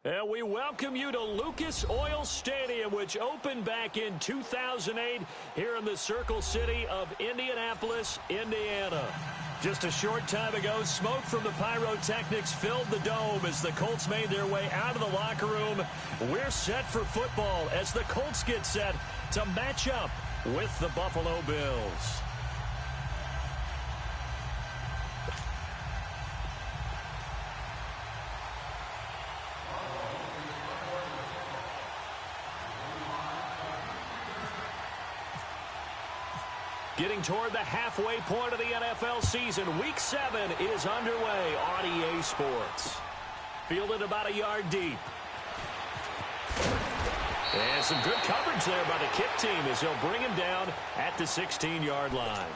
And we welcome you to Lucas Oil Stadium, which opened back in 2008 here in the Circle City of Indianapolis, Indiana. Just a short time ago, smoke from the pyrotechnics filled the dome as the Colts made their way out of the locker room. We're set for football as the Colts get set to match up with the Buffalo Bills. Getting toward the halfway point of the NFL season, Week 7 is underway on EA Sports. Fielded about a yard deep. And some good coverage there by the kick team as they'll bring him down at the 16-yard line.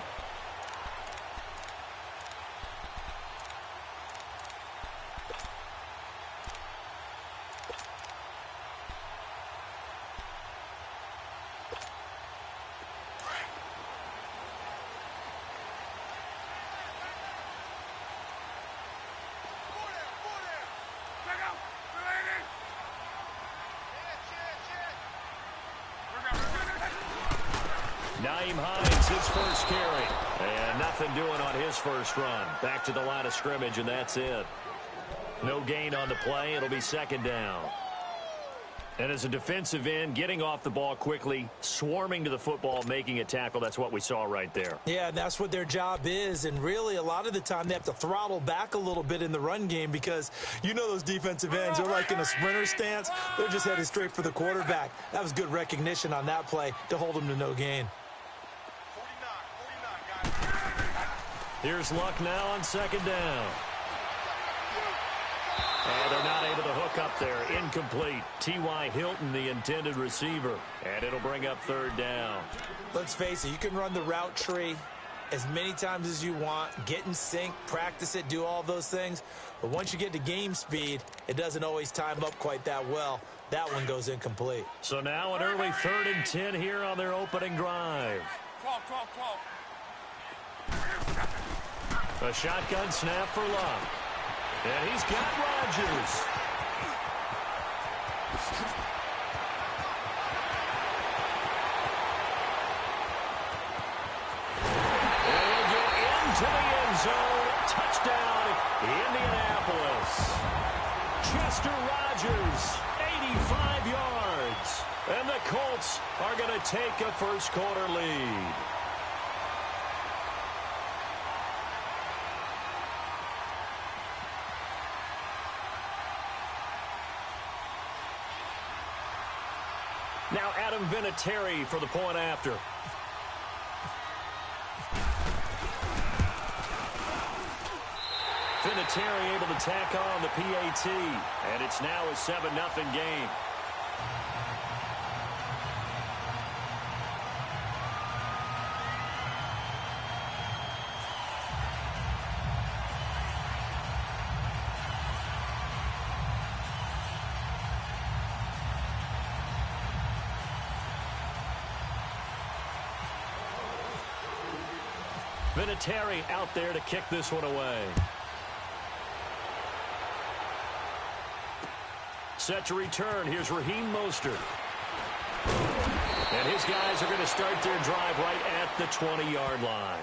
His first carry. And nothing doing on his first run. Back to the line of scrimmage, and that's it. No gain on the play. It'll be second down. And as a defensive end, getting off the ball quickly, swarming to the football, making a tackle, that's what we saw right there. Yeah, that's what their job is. And really, a lot of the time, they have to throttle back a little bit in the run game because you know those defensive ends, they're like in a sprinter stance. They're just headed straight for the quarterback. That was good recognition on that play to hold them to no gain. Here's Luck now on second down. And they're not able to hook up there. Incomplete. T.Y. Hilton, the intended receiver. And it'll bring up third down. Let's face it, you can run the route tree as many times as you want, get in sync, practice it, do all those things. But once you get to game speed, it doesn't always time up quite that well. That one goes incomplete. So now an early 3rd and 10 here on their opening drive. 12. A shotgun snap for Luck. And he's got Rodgers. And he'll get into the end zone. Touchdown, Indianapolis. Chester Rogers, 85 yards. And the Colts are going to take a first-quarter lead. Now Adam Vinatieri for the point after. Vinatieri able to tack on the PAT. And it's now a 7-0 game. Vinatieri out there to kick this one away. Set to return. Here's Raheem Mostert. And his guys are going to start their drive right at the 20-yard line.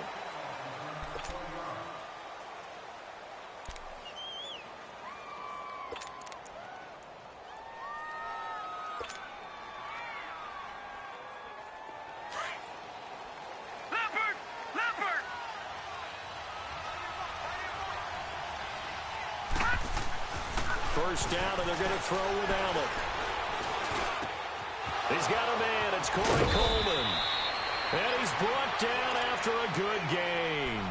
First down, and they're going to throw with Allen. He's got a man. It's Corey Coleman. And he's brought down after a good gain.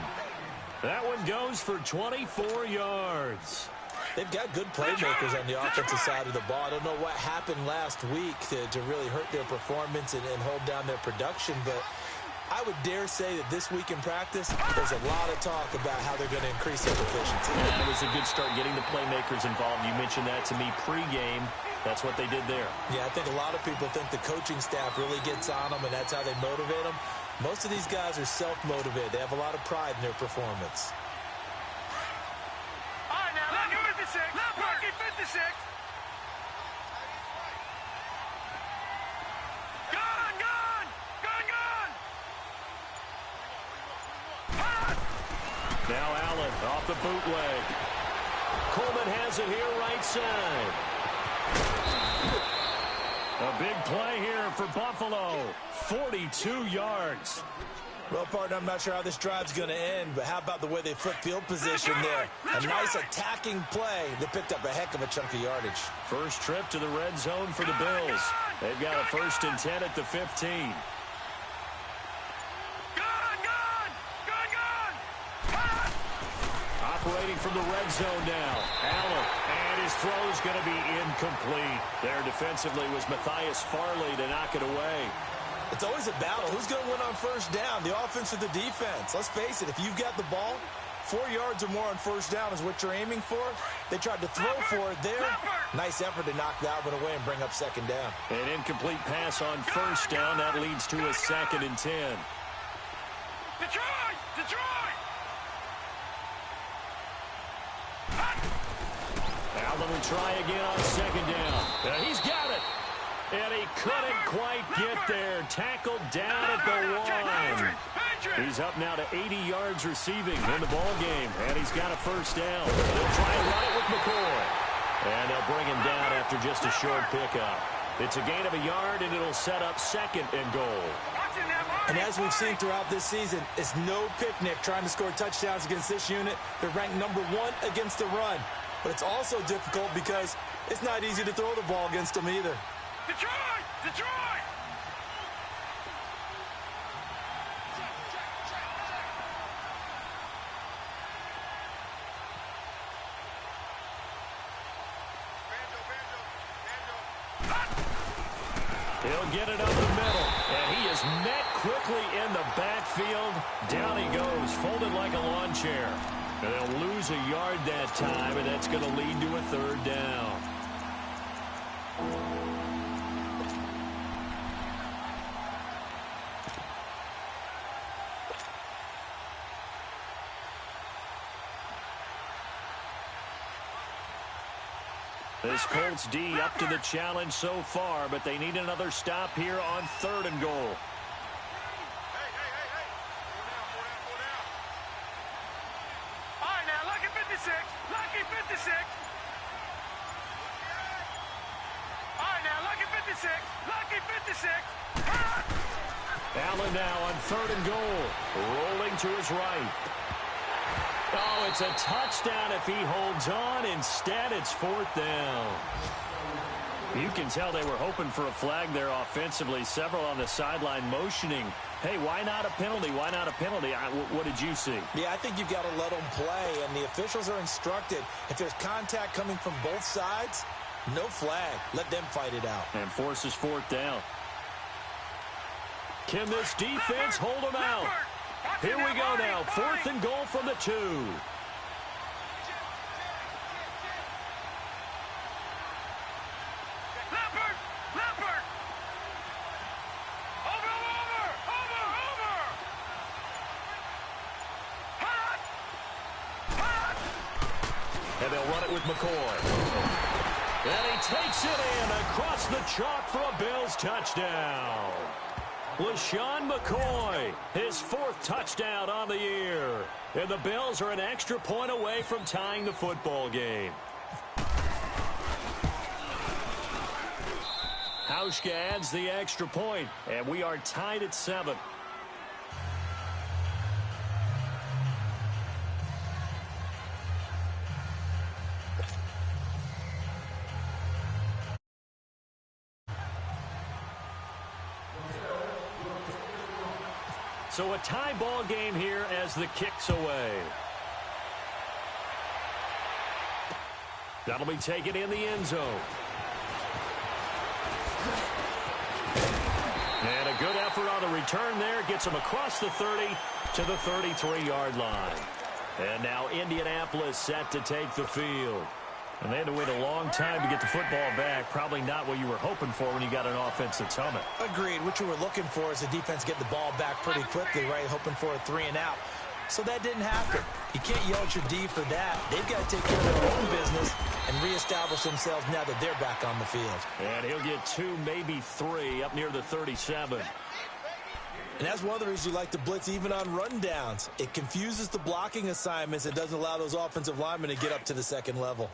That one goes for 24 yards. They've got good playmakers on the offensive side of the ball. I don't know what happened last week to really hurt their performance and hold down their production, but I would dare say that this week in practice, there's a lot of talk about how they're going to increase their efficiency. Yeah, it was a good start getting the playmakers involved. You mentioned that to me pregame. That's what they did there. Yeah, I think a lot of people think the coaching staff really gets on them, and that's how they motivate them. Most of these guys are self-motivated. They have a lot of pride in their performance. All right, now, look, 56. Look, 56. Now Allen off the bootleg. Coleman has it here right side. A big play here for Buffalo. 42 yards. Well, partner, I'm not sure how this drive's going to end, but how about the way they flip field position there? A nice attacking play. They picked up a heck of a chunk of yardage. First trip to the red zone for the Bills. They've got a 1st and 10 at the 15. Operating from the red zone now. Allen, and his throw's going to be incomplete. There defensively was Matthias Farley to knock it away. It's always a battle. Who's going to win on first down, the offense or the defense? Let's face it, if you've got the ball, 4 yards or more on first down is what you're aiming for. They tried to throw for it there. Nice effort to knock that one away and bring up 2nd down. An incomplete pass on first down. That leads to a 2nd and 10. Detroit! Detroit! Allen will try again on 2nd down. He's got it. And he couldn't quite get there. Tackled down at the 1. He's up now to 80 yards receiving in the ball game. And he's got a 1st down. They'll try and run it with McCoy. And they'll bring him down after just a short pickup. It's a gain of a yard, and it'll set up 2nd and goal. And as we've seen throughout this season, it's no picnic trying to score touchdowns against this unit. They're ranked number 1 against the run. But it's also difficult because it's not easy to throw the ball against them either. Detroit! Detroit! He'll get it up the middle, and he is met quickly in the backfield. Down he goes, folded like a lawn chair. And they'll lose a yard that time, and that's going to lead to a 3rd down. This Colts D up to the challenge so far, but they need another stop here on 3rd and goal. Hey. All right, now, lucky 56. Lucky 56. All right, now, lucky 56. Lucky 56. Allen now on 3rd and goal. Rolling to his right. Oh, it's a touchdown if he holds on. Instead, it's 4th down. You can tell they were hoping for a flag there offensively. Several on the sideline motioning. Hey, why not a penalty? Why not a penalty? What did you see? Yeah, I think you've got to let them play, and the officials are instructed. If there's contact coming from both sides, no flag. Let them fight it out. And forces 4th down. Can this defense hold them out? Here we go now. 4th and goal from the 2. Leopard! Over! Hot! And they'll run it with McCoy. And he takes it in across the chalk for a Bills touchdown. LaShawn McCoy, his 4th touchdown on the year. And the Bills are an extra point away from tying the football game. Hauschka adds the extra point, and we are tied at 7. So a tie ball game here as the kick's away. That'll be taken in the end zone. And a good effort on the return there. Gets him across the 30 to the 33-yard line. And now Indianapolis set to take the field. And they had to wait a long time to get the football back. Probably not what you were hoping for when you got an offense that's humming. Agreed. What you were looking for is the defense get the ball back pretty quickly, right? Hoping for a 3-and-out. So that didn't happen. You can't yell at your D for that. They've got to take care of their own business and reestablish themselves now that they're back on the field. And he'll get 2, maybe 3 up near the 37. And that's one of the reasons you like to blitz even on rundowns. It confuses the blocking assignments. It doesn't allow those offensive linemen to get up to the second level.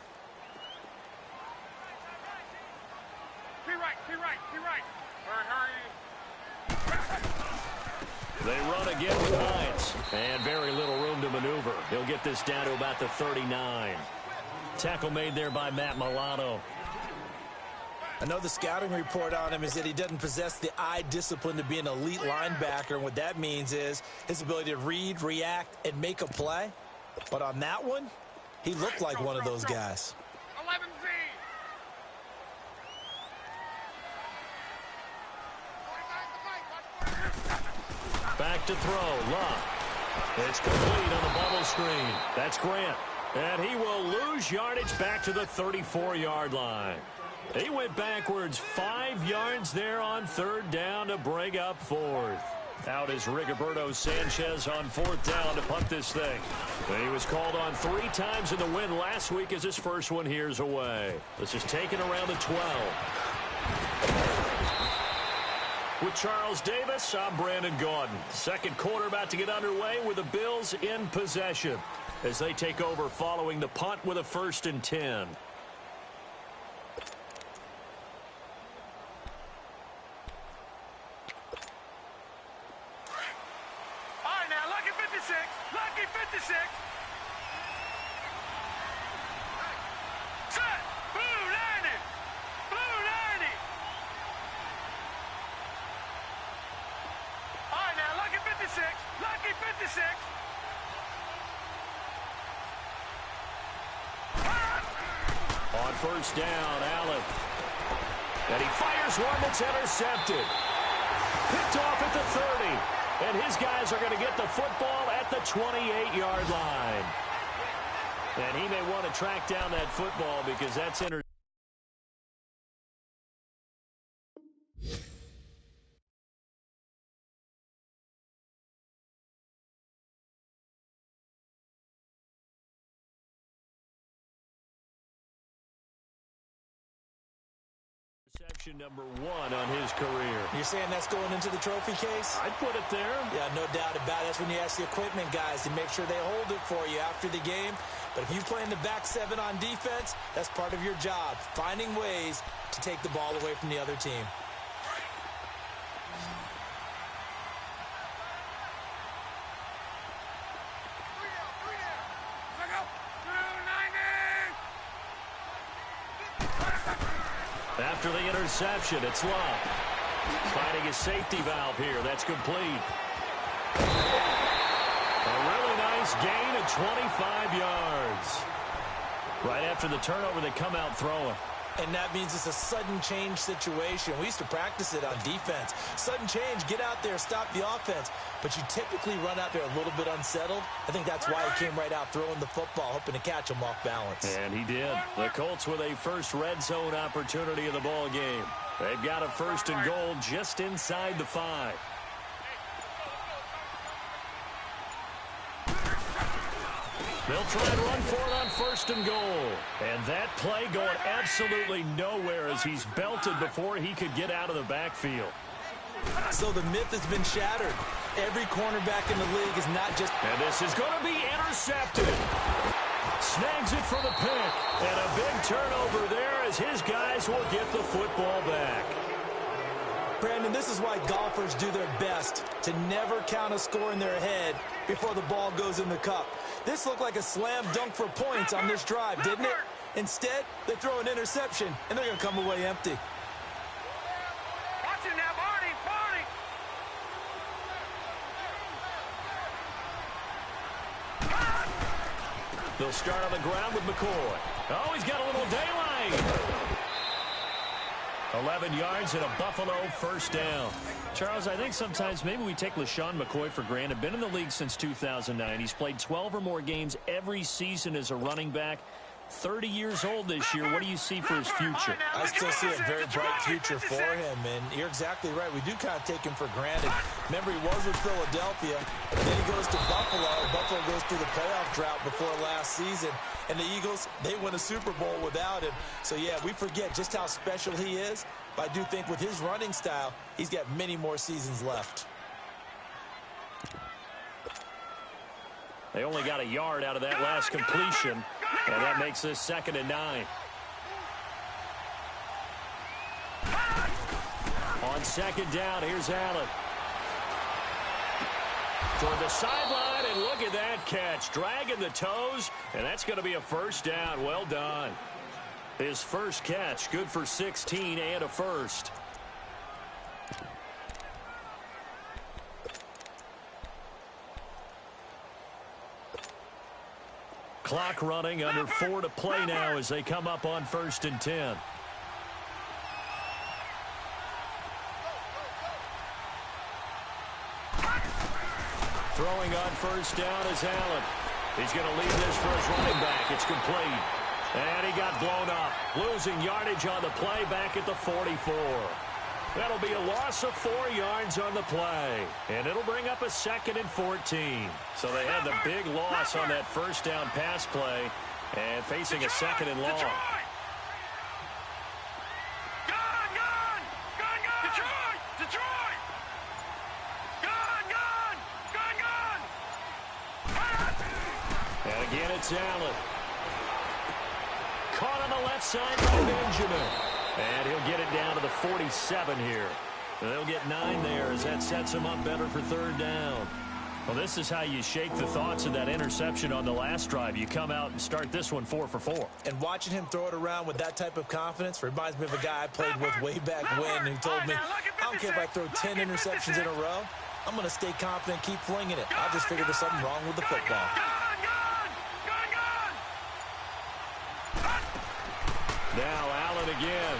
They run again with Hines. And very little room to maneuver. He'll get this down to about the 39. Tackle made there by Matt Milano. I know the scouting report on him is that he doesn't possess the eye discipline to be an elite linebacker. And what that means is his ability to read, react, and make a play. But on that one, he looked like one of those guys. 11Z. Back to throw. Luck. It's complete on the bubble screen. That's Grant. And he will lose yardage back to the 34-yard line. He went backwards 5 yards there on third down to bring up fourth. Out is Rigoberto Sanchez on fourth down to punt this thing. He was called on 3 times in the win last week as his first one here's away. This is taken around the 12. With Charles Davis, I'm Brandon Gaudin. Second quarter about to get underway with the Bills in possession as they take over following the punt with a 1st and 10. Lucky 56. Set. Blue 90. Blue 90. All right, now, Lucky 56. Lucky 56. On first down, Allen. And he fires one that's intercepted. Picked off at the 30. And his guys are going to get the football at the 28-yard line. And he may want to track down that football because that's intercepted. Reception number 1 on his career. You're saying that's going into the trophy case? I'd put it there. Yeah, no doubt about it. That's when you ask the equipment guys to make sure they hold it for you after the game. But if you play in the back 7 on defense, that's part of your job, finding ways to take the ball away from the other team. After the interception, it's Love. Finding his safety valve here. That's complete. A really nice gain of 25 yards. Right after the turnover, they come out throwing. And that means it's a sudden change situation. We used to practice it on defense. Sudden change, get out there, stop the offense. But you typically run out there a little bit unsettled. I think that's why he came right out throwing the football, hoping to catch him off balance. And he did. The Colts with a first red zone opportunity of the ball game. They've got a 1st and goal just inside the 5. They'll try and run for it on 1st and goal. And that play going absolutely nowhere as he's belted before he could get out of the backfield. So the myth has been shattered. Every cornerback in the league is not just... And this is going to be intercepted. Snags it for the pick. And a big turnover there as his guys will get the football back. Brandon, this is why golfers do their best to never count a score in their head before the ball goes in the cup. This looked like a slam dunk for points on this drive, didn't it? Instead, they throw an interception, and they're going to come away empty. Watch it now, Barney, Barney. They'll start on the ground with McCoy. Oh, he's got a little daylight. 11 yards and a Buffalo 1st down. Charles, I think sometimes maybe we take LaShawn McCoy for granted. Been in the league since 2009. He's played 12 or more games every season as a running back. 30 years old this year. What do you see for his future? I still see a very bright future for him, and you're exactly right. We do kind of take him for granted. Remember, he was with Philadelphia, then he goes to Buffalo. Buffalo goes through the playoff drought before last season, and the Eagles, they win a Super Bowl without him. So, yeah, we forget just how special he is, but I do think with his running style, he's got many more seasons left. They only got a yard out of that last completion, and that makes this 2nd and 9. On 2nd down, here's Allen. Toward the sideline, and look at that catch. Dragging the toes, and that's going to be a 1st down. Well done. His first catch, good for 16 and a 1st. Clock running, under 4 to play now as they come up on 1st and 10. Throwing on 1st down is Allen. He's going to leave this for his running back. It's complete. And he got blown up. Losing yardage on the play back at the 44. That'll be a loss of 4 yards on the play. And it'll bring up a 2nd and 14. So they had the big loss on that 1st down pass play and facing a 2nd and long. And again, it's Allen. Caught on the left side by Benjamin. And he'll get it down to the 47 here. They'll get 9 there as that sets him up better for 3rd down. Well, this is how you shake the thoughts of that interception on the last drive. You come out and start this one 4 for 4. And watching him throw it around with that type of confidence reminds me of a guy I played with way back when who told me, I don't care if I throw 10 interceptions in a row. I'm going to stay confident, keep flinging it. I just figured there's something wrong with the football. Now Allen again.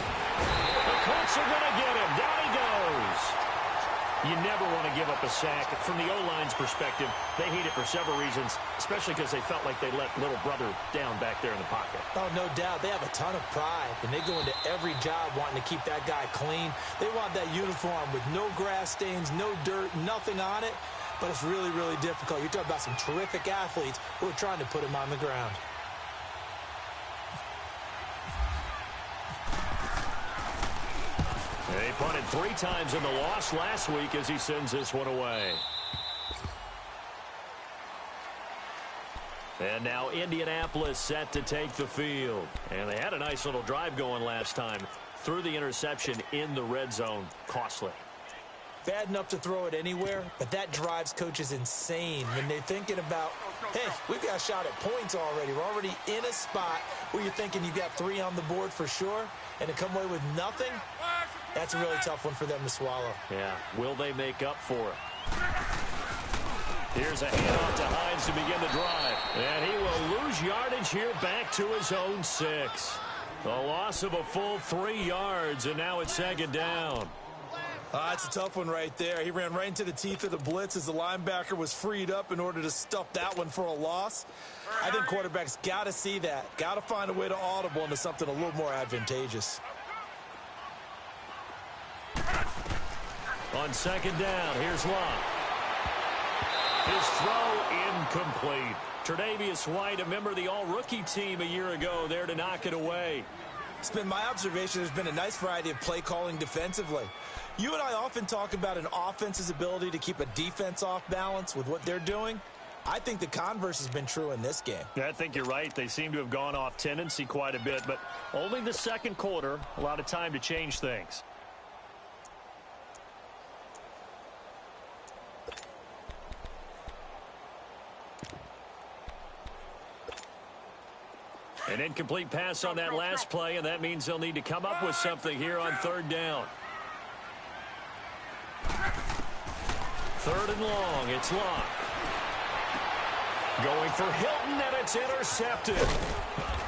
The Colts are going to get him. Down he goes. You never want to give up a sack. From the O-line's perspective, they hate it for several reasons, especially because they felt like they let little brother down back there in the pocket. Oh, no doubt. They have a ton of pride, and they go into every job wanting to keep that guy clean. They want that uniform with no grass stains, no dirt, nothing on it. But it's really, really difficult. You're talking about some terrific athletes who are trying to put him on the ground. They punted 3 times in the loss last week as he sends this one away. And now Indianapolis set to take the field. And they had a nice little drive going last time. Threw the interception in the red zone. Costly. Bad enough to throw it anywhere, but that drives coaches insane when they're thinking about, hey, we've got a shot at points already. We're already in a spot where you're thinking you got 3 on the board for sure, and to come away with nothing, that's a really tough one for them to swallow. Yeah, will they make up for it? Here's a handoff to Hines to begin the drive. And he will lose yardage here back to his own 6. A loss of a full 3 yards, and now it's 2nd down. It's a tough one right there. He ran right into the teeth of the blitz as the linebacker was freed up in order to stuff that one for a loss. I think quarterbacks got to see that. Got to find a way to audible into something a little more advantageous. On 2nd down, here's Locke. His throw incomplete. Tre'Davious White, a member of the all-rookie team a year ago, there to knock it away. It's been my observation there's been a nice variety of play calling defensively. You and I often talk about an offense's ability to keep a defense off balance with what they're doing. I think the converse has been true in this game. Yeah, I think you're right. They seem to have gone off tendency quite a bit, but only the 2nd quarter, a lot of time to change things. An incomplete pass on that last play, and that means they'll need to come up with something here on 3rd down. 3rd and long, it's Locke. Going for Hilton, and it's intercepted.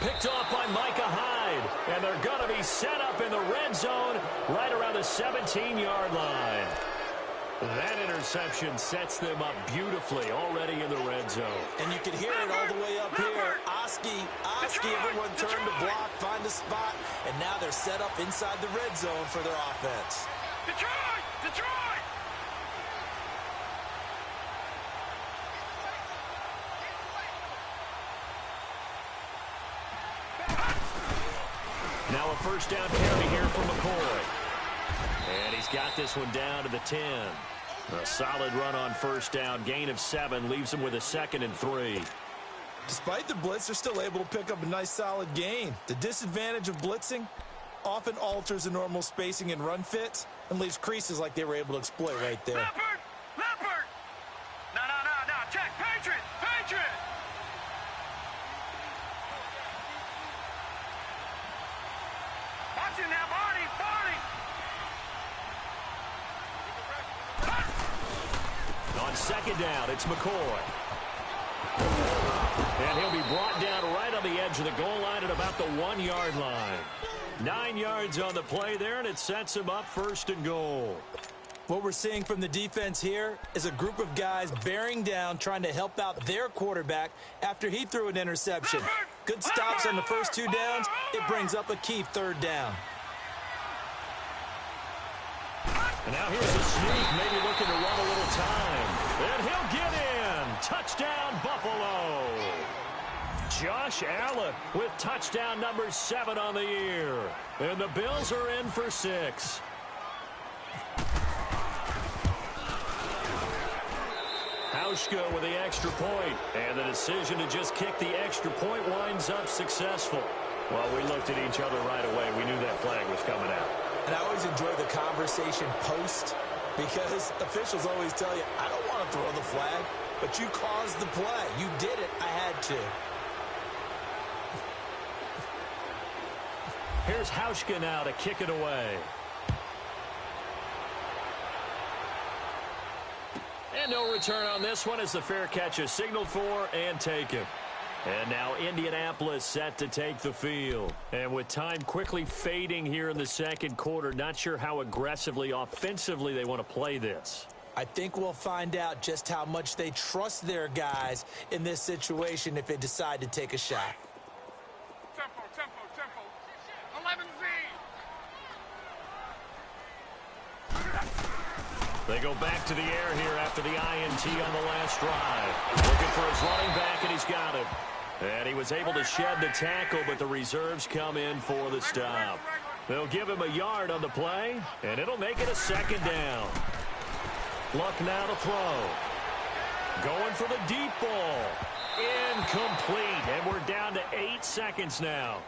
Picked off by Micah Hyde, and they're going to be set up in the red zone right around the 17-yard line. That interception sets them up beautifully already in the red zone. And you can hear it all the way up here. Oski, everyone turned to block, find a spot, and now they're set up inside the red zone for their offense. Detroit! Now a 1st down carry here from McCoy. And he's got this one down to the 10. A solid run on first down. Gain of 7 leaves them with a 2nd and 3. Despite the blitz, they're still able to pick up a nice solid gain. The disadvantage of blitzing often alters the normal spacing and run fits and leaves creases like they were able to exploit right there. Leopard! Leopard! No. Check. Patriot! Patriot! Watch it now, Barney! Barney! On second down, it's McCoy. And he'll be brought down right on the edge of the goal line at about the 1-yard line. 9 yards on the play there, and it sets him up 1st and goal. What we're seeing from the defense here is a group of guys bearing down, trying to help out their quarterback after he threw an interception. Good stops on the first 2 downs. It brings up a key 3rd down. And now here's a sneak, maybe looking to run a little time. And he'll get in. Touchdown, Buffalo. Josh Allen with touchdown number 7 on the year. And the Bills are in for 6. Hauschka with the extra point. And the decision to just kick the extra point winds up successful. Well, we looked at each other right away. We knew that flag was coming out. And I always enjoy the conversation post because officials always tell you, I don't want to throw the flag, but you caused the play. You did it. I had to. Here's Hauschka now to kick it away. And no return on this one as the fair catch is signaled for and taken. And now Indianapolis set to take the field. And with time quickly fading here in the second quarter, not sure how aggressively, offensively they want to play this. I think we'll find out just how much they trust their guys in this situation if they decide to take a shot. Tempo. 11Z. They go back to the air here after the INT on the last drive. Looking for his running back, and he's got it. And he was able to shed the tackle, but the reserves come in for the stop. They'll give him a yard on the play, and it'll make it a 2nd down. Luck now to throw. Going for the deep ball. Incomplete, and we're down to 8 seconds now.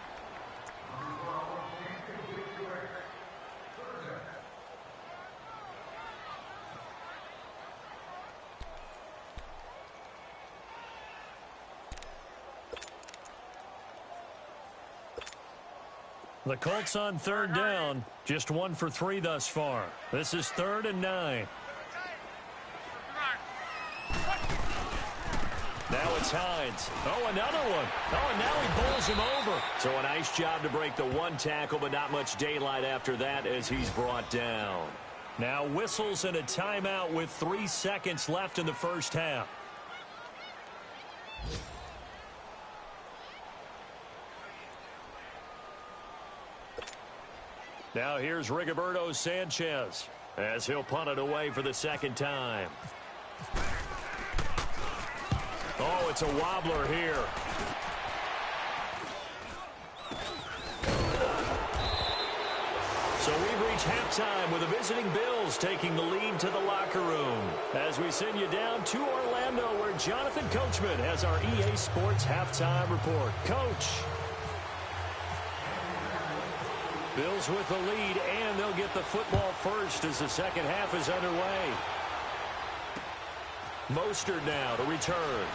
The Colts on 3rd down, just 1 for 3 thus far. This is 3rd and 9. Now it's Hines. Oh, another one. Oh, and now he bowls him over. So a nice job to break the 1 tackle, but not much daylight after that as he's brought down. Now whistles and a timeout with 3 seconds left in the first half. Now here's Rigoberto Sanchez as he'll punt it away for the 2nd time. Oh, it's a wobbler here. So we've reached halftime with the visiting Bills taking the lead to the locker room. As we send you down to Orlando where Jonathan Coachman has our EA Sports halftime report. Coach. Bills with the lead, and they'll get the football first as the second half is underway. Mostert now to return.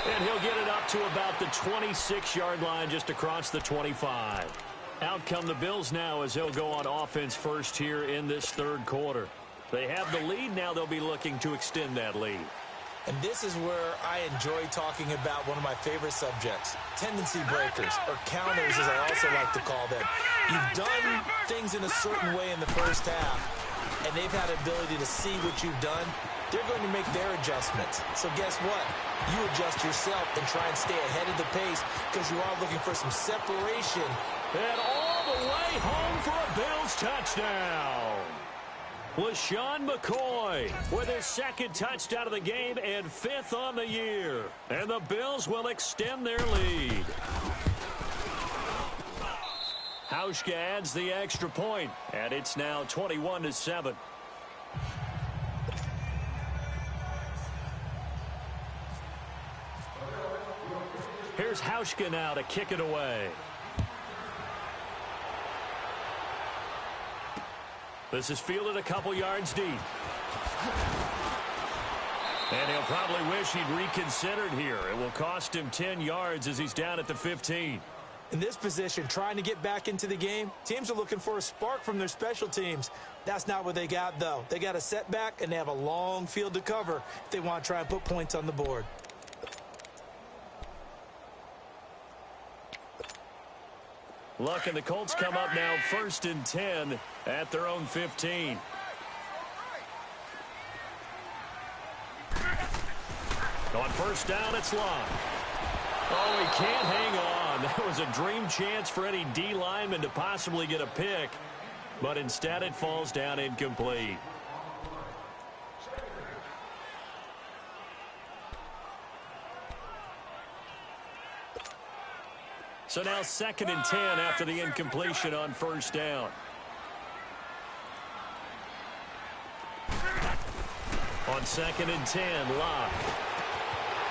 And he'll get it up to about the 26-yard line just across the 25. Out come the Bills now as they'll go on offense first here in this 3rd quarter. They have the lead now. They'll be looking to extend that lead. And this is where I enjoy talking about one of my favorite subjects, tendency breakers, or counters as I also like to call them. You've done things in a certain way in the first half, and they've had the ability to see what you've done. They're going to make their adjustments. So guess what? You adjust yourself and try and stay ahead of the pace because you are looking for some separation. And all the way home for a Bills touchdown. LaShawn McCoy with his 2nd touchdown of the game and 5th on the year. And the Bills will extend their lead. Hauschka adds the extra point, and it's now 21-7. Here's Hauschka now to kick it away. This is fielded a couple yards deep. And he'll probably wish he'd reconsidered here. It will cost him 10 yards as he's down at the 15. In this position, trying to get back into the game, teams are looking for a spark from their special teams. That's not what they got, though. They got a setback, and they have a long field to cover if they want to try and put points on the board. Luck, and the Colts come up now 1st and 10 at their own 15. On 1st down, it's Luck. Oh, he can't hang on. That was a dream chance for any D lineman to possibly get a pick, but instead it falls down incomplete. So now 2nd and 10 after the incompletion on 1st down. On 2nd and 10, Locke.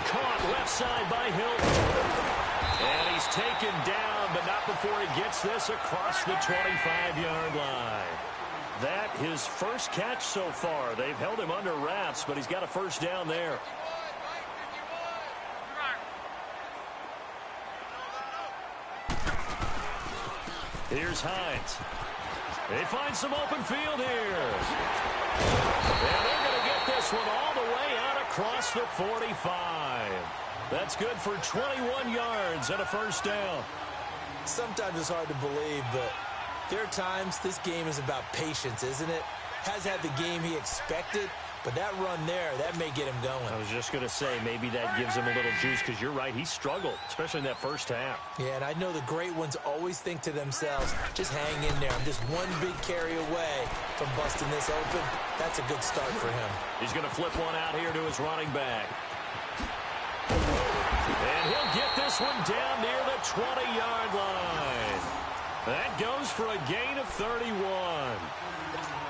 Caught left side by Hilton. And he's taken down, but not before he gets this across the 25-yard line. That his first catch so far. They've held him under wraps, but he's got a 1st down there. Here's Hines. They find some open field here. And they're going to get this one all the way out across the 45. That's good for 21 yards and a 1st down. Sometimes it's hard to believe, but there are times this game is about patience, isn't it? Has had the game he expected, but that run there, that may get him going. I was just going to say, maybe that gives him a little juice, because you're right, he struggled, especially in that 1st half. Yeah, and I know the great ones always think to themselves, just hang in there. I'm just one big carry away from busting this open. That's a good start for him. He's going to flip one out here to his running back. And he'll get this one down near the 20-yard line. That goes for a gain of 31.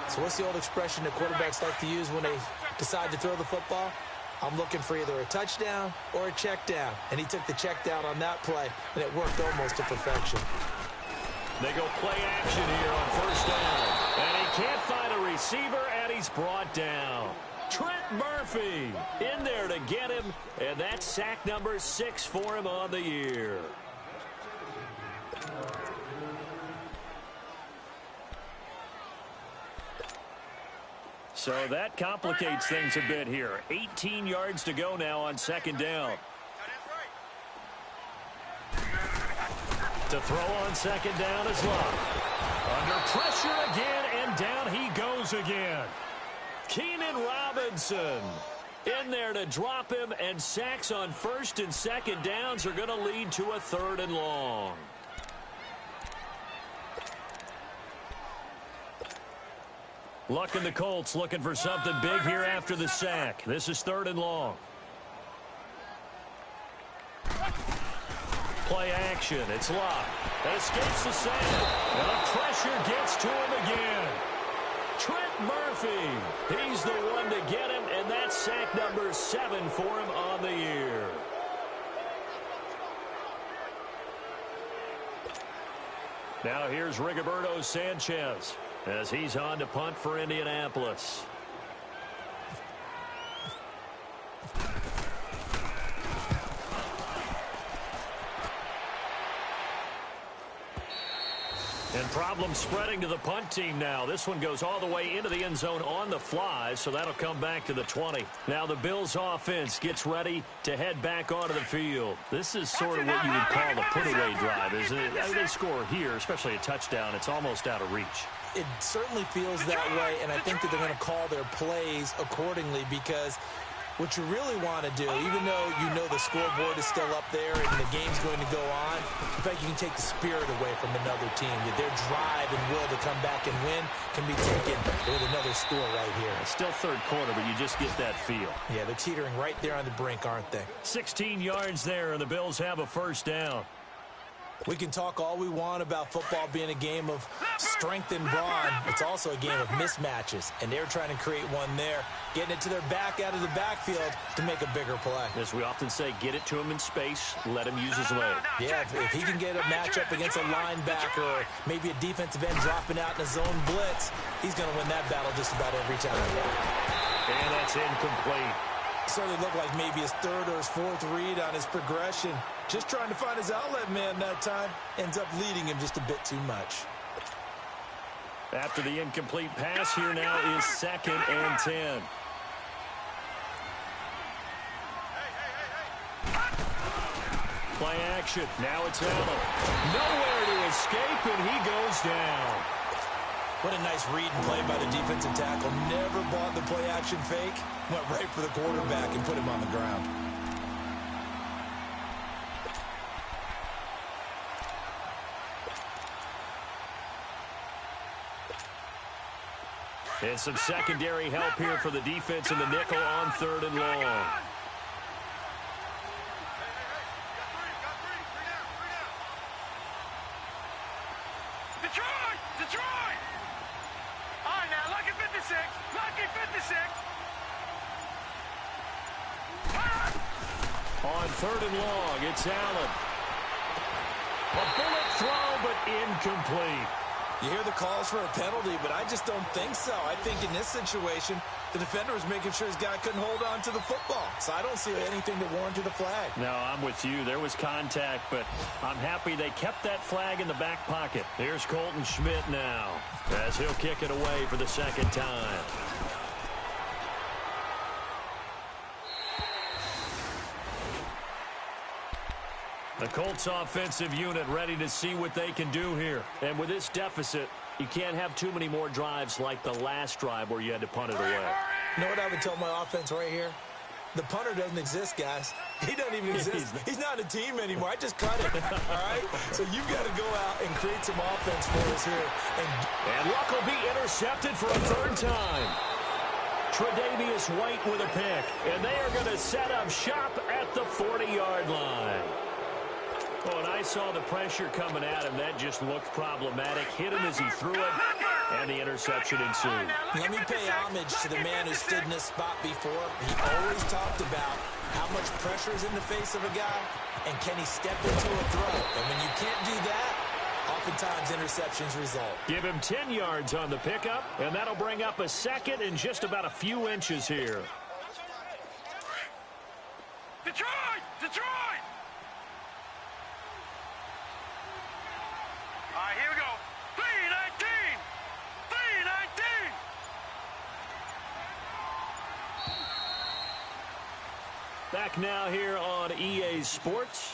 So what's the old expression that quarterbacks like to use when they decide to throw the football? I'm looking for either a touchdown or a check down. And he took the check down on that play, and it worked almost to perfection. They go play action here on 1st down. And he can't find a receiver, and he's brought down. Trent Murphy in there to get him, and that's sack number 6 for him on the year. So that complicates things a bit here. 18 yards to go now on 2nd down. To throw on 2nd down is Luck. Under pressure again, and down he goes again. Keenan Robinson in there to drop him, and sacks on 1st and 2nd downs are going to lead to a 3rd and long. Luck and the Colts looking for something big here after the sack. This is 3rd and long. Play action. It's Luck. That escapes the sack. And the pressure gets to him again. Trent Murphy. He's the one to get him, and that's sack number 7 for him on the year. Now here's Rigoberto Sanchez as he's on to punt for Indianapolis. And problems spreading to the punt team now. This one goes all the way into the end zone on the fly, so that'll come back to the 20. Now the Bills offense gets ready to head back onto the field. This is sort of what you would call the put-away drive, isn't it? As they score here, especially a touchdown, it's almost out of reach. It certainly feels that way, and I think that they're going to call their plays accordingly, because what you really want to do, even though you know the scoreboard is still up there and the game's going to go on, in fact, you can take the spirit away from another team. That their drive and will to come back and win can be taken with another score right here. It's still 3rd quarter, but you just get that feel. Yeah, they're teetering right there on the brink, aren't they? 16 yards there, and the Bills have a 1st down. We can talk all we want about football being a game of strength and brawn. It's also a game of mismatches, and they're trying to create one there, getting it to their back out of the backfield to make a bigger play. As we often say, get it to him in space, let him use his leg. Yeah, if he can get a matchup against a linebacker or maybe a defensive end dropping out in a zone blitz, he's going to win that battle just about every time. And that's incomplete. Certainly looked like maybe his third or his fourth read on his progression. Just trying to find his outlet man that time. Ends up leading him just a bit too much. After the incomplete pass, here now is 2nd and 10. Play action. Now it's Allen. Nowhere to escape, and he goes down. What a nice read and play by the defensive tackle. Never bought the play action fake. Went right for the quarterback and put him on the ground. And some secondary help here for the defense in the nickel on 3rd and long. Detroit! All right, now, lucky 56. Lucky 56. On 3rd and long, it's Allen. A bullet throw, but incomplete. You hear the calls for a penalty, but I just don't think so. I think in this situation, the defender was making sure his guy couldn't hold on to the football. So I don't see anything to warrant the flag. No, I'm with you. There was contact, but I'm happy they kept that flag in the back pocket. Here's Colton Schmidt now, as he'll kick it away for the 2nd time. The Colts offensive unit ready to see what they can do here. And with this deficit, you can't have too many more drives like the last drive where you had to punt it away. You know what I would tell my offense right here? The punter doesn't exist, guys. He doesn't even exist. He's not a team anymore. I just cut it, all right? So you've got to go out and create some offense for us here. And Luck will be intercepted for a 3rd time. Tre'Davious White with a pick. And they are going to set up shop at the 40-yard line. Oh, and I saw the pressure coming at him. That just looked problematic. Hit him as he threw it, and the interception ensued. Let me pay homage to the man who stood in this spot before. He always talked about how much pressure is in the face of a guy, and can he step into a throw. And when you can't do that, oftentimes interceptions result. Give him 10 yards on the pickup, and that'll bring up a 2nd and just about a few inches here. Detroit! Detroit! All right, here we go. 3-19! 3-19! Back now here on EA Sports.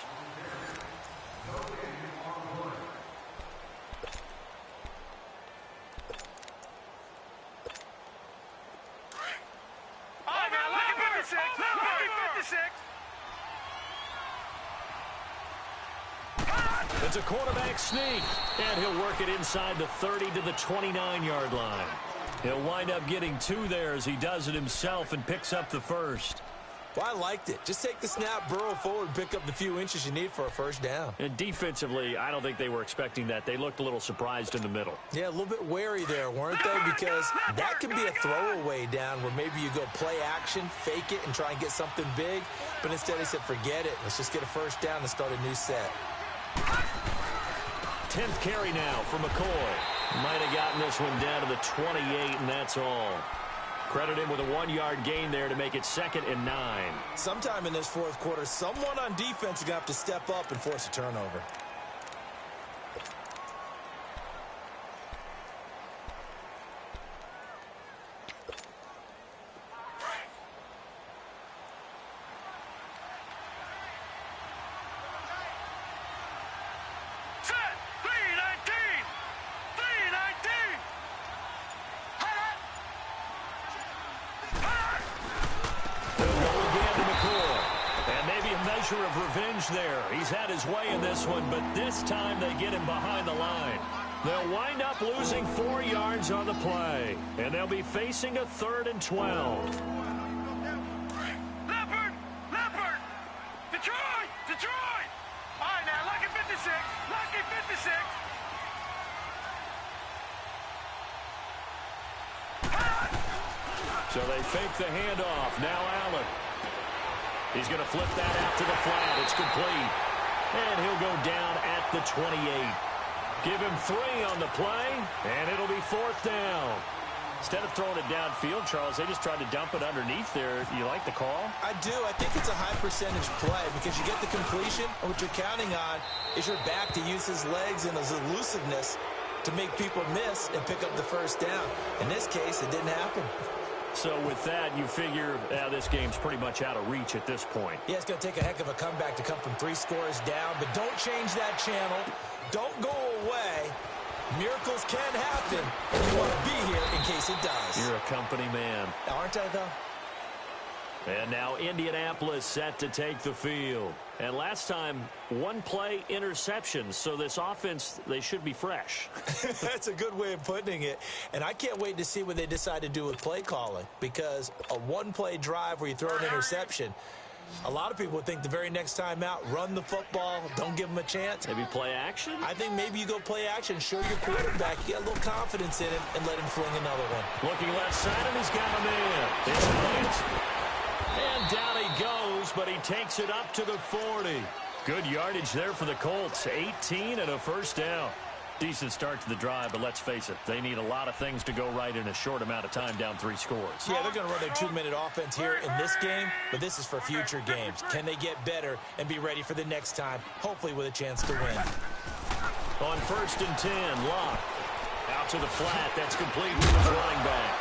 All right, now, lucky 56. Lucky 56. It's a quarterback sneak, and he'll work it inside the 30 to the 29-yard line. He'll wind up getting 2 there as he does it himself and picks up the 1st. Well, I liked it. Just take the snap, burrow forward, pick up the few inches you need for a 1st down. And defensively, I don't think they were expecting that. They looked a little surprised in the middle. Yeah, a little bit wary there, weren't they? Because that can be a throwaway down where maybe you go play action, fake it, and try and get something big. But instead they said, forget it. Let's just get a 1st down and start a new set. 10th carry now for McCoy. Might have gotten this one down to the 28, and that's all. Credit him with a 1-yard gain there to make it 2nd and 9. Sometime in this 4th quarter, someone on defense is going to have to step up and force a turnover. Of revenge there. He's had his way in this one, but this time they get him behind the line. They'll wind up losing 4 yards on the play, and they'll be facing a 3rd and 12. Leopard! Detroit! All right, now, lucky 56. So they fake the handoff. Now Allen. He's going to flip that out to the flat. It's complete. And he'll go down at the 28. Give him 3 on the play, and it'll be 4th down. Instead of throwing it downfield, Charles, they just tried to dump it underneath there. You like the call? I do. I think it's a high percentage play because you get the completion, and what you're counting on is your back to use his legs and his elusiveness to make people miss and pick up the first down. In this case, it didn't happen. So with that, you figure this game's pretty much out of reach at this point. Yeah, it's going to take a heck of a comeback to come from 3 scores down, but don't change that channel. Don't go away. Miracles can happen. You want to be here in case it does. You're a company man. Aren't I, though? And now Indianapolis set to take the field. And last time, 1-play interception. So this offense, they should be fresh. That's a good way of putting it. And I can't wait to see what they decide to do with play calling. Because a 1-play drive where you throw an interception, a lot of people would think the very next time out, run the football, don't give them a chance. Maybe play action? I think maybe you go play action, show your quarterback, you get a little confidence in him, and let him fling another one. Looking left side, and he's got him in. It's Hines. And down he goes, but he takes it up to the 40. Good yardage there for the Colts. 18 and a first down. Decent start to the drive, but let's face it, they need a lot of things to go right in a short amount of time, down 3 scores. Yeah, they're going to run their 2-minute offense here in this game, but this is for future games. Can they get better and be ready for the next time, hopefully with a chance to win? On 1st and 10, Locke. Out to the flat. That's complete to his running back.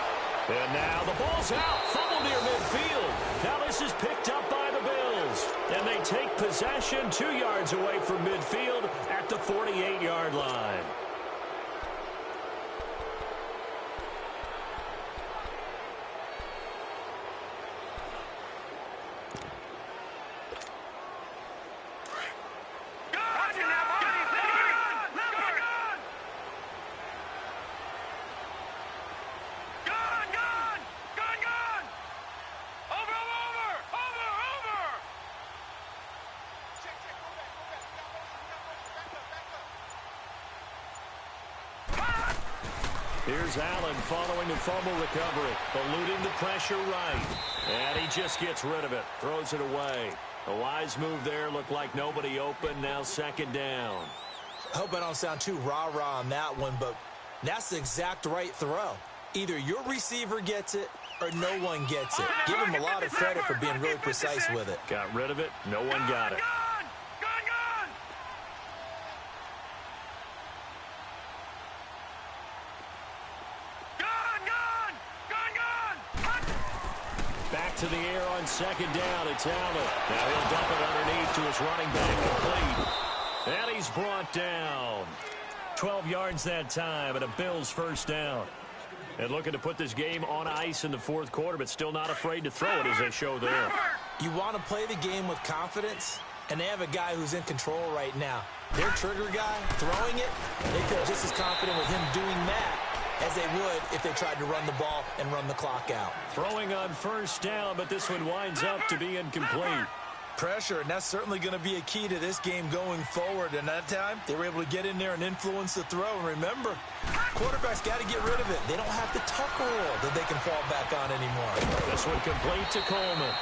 And now the ball's out. Fumble near midfield. Now this is picked up by the Bills. And they take possession 2 yards away from midfield at the 48-yard line. Here's Allen following the fumble recovery, eluding the pressure right. And he just gets rid of it, throws it away. A wise move there, looked like nobody open, now 2nd down. I hope I don't sound too rah-rah on that one, but that's the exact right throw. Either your receiver gets it or no one gets it. Give him a lot of credit for being really precise with it. Got rid of it, no one got it. To the air on 2nd down. It's Allen. Now he'll dump it underneath to his running back, complete. And he's brought down. 12 yards that time, and a Bills first down. And looking to put this game on ice in the 4th quarter, but still not afraid to throw it as they show there. You want to play the game with confidence, and they have a guy who's in control right now. Their trigger guy, throwing it, they feel just as confident with him doing that as they would if they tried to run the ball and run the clock out. Throwing on 1st down, but this one winds up to be incomplete. Pressure, and that's certainly going to be a key to this game going forward. And that time, they were able to get in there and influence the throw. And remember, quarterbacks got to get rid of it. They don't have the tucker roll that they can fall back on anymore. This one complete to Coleman.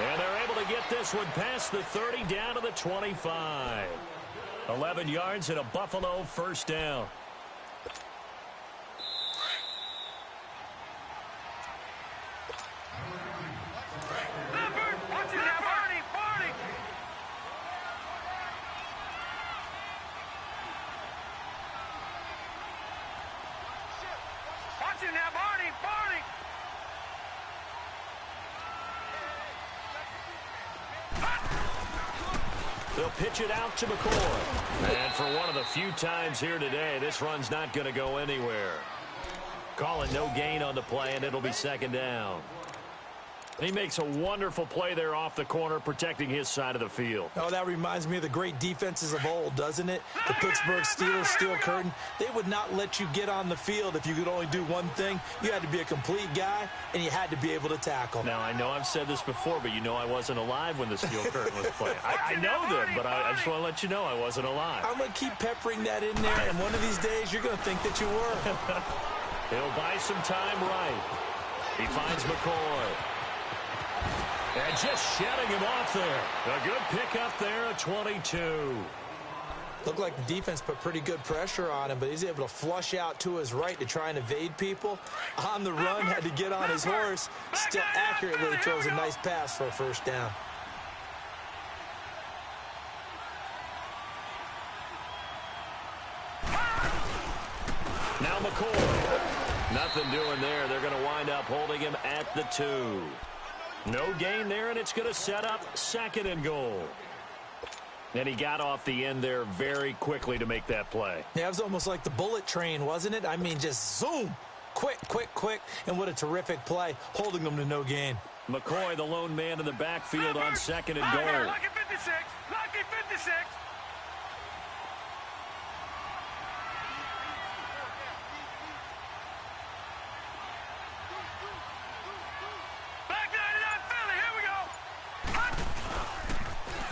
And they're able to get this one past the 30 down to the 25. 11 yards and a Buffalo first down. They'll pitch it out to McCoy. And for one of the few times here today, this run's not going to go anywhere. Call it no gain on the play, and it'll be 2nd down. He makes a wonderful play there off the corner, protecting his side of the field. Oh, that reminds me of the great defenses of old, doesn't it? The Pittsburgh Steelers steel curtain. They would not let you get on the field if you could only do one thing. You had to be a complete guy, and you had to be able to tackle. Now, I know I've said this before, but you know I wasn't alive when the steel curtain was playing. I know them, but I just want to let you know I wasn't alive. I'm going to keep peppering that in there, and one of these days you're going to think that you were. He'll buy some time right. He finds McCoy. And just shedding him off there. A good pickup there at 22. Looked like the defense put pretty good pressure on him, but he's able to flush out to his right to try and evade people. On the run, had to get on his horse. Still accurately throws a nice pass for a first down. Now McCoy. Nothing doing there. They're going to wind up holding him at the 2. No gain there, and it's going to set up 2nd and goal. And he got off the end there very quickly to make that play. Yeah, it was almost like the bullet train, wasn't it? I mean, just zoom. Quick, quick, quick. And what a terrific play, holding them to no gain. McCoy, the lone man in the backfield on 2nd and goal. Lucky 56. Lucky 56.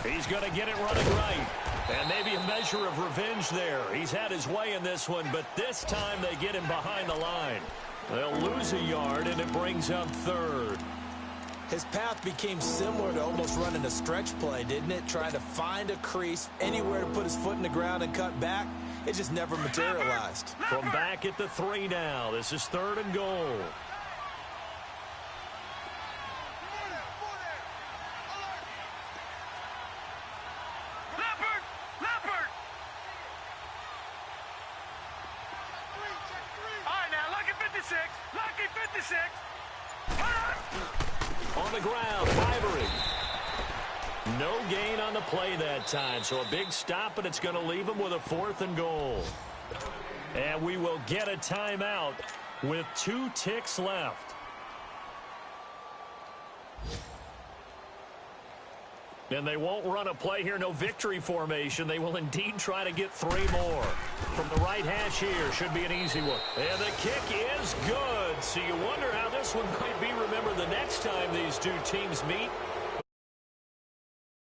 He's going to get it running right. And maybe a measure of revenge there. He's had his way in this one, but this time they get him behind the line. They'll lose a yard, and it brings up 3rd. His path became similar to almost running a stretch play, didn't it? Trying to find a crease, anywhere to put his foot in the ground and cut back. It just never materialized. From back at the 3 now. This is 3rd and goal. Lucky 56. On the ground, Ivory. No gain on the play that time, so a big stop, and it's going to leave him with a 4th and goal. And we will get a timeout with 2 ticks left. And they won't run a play here, no victory formation. They will indeed try to get 3 more. From the right hash here, should be an easy one. And the kick is good. So you wonder how this one might be remembered the next time these two teams meet.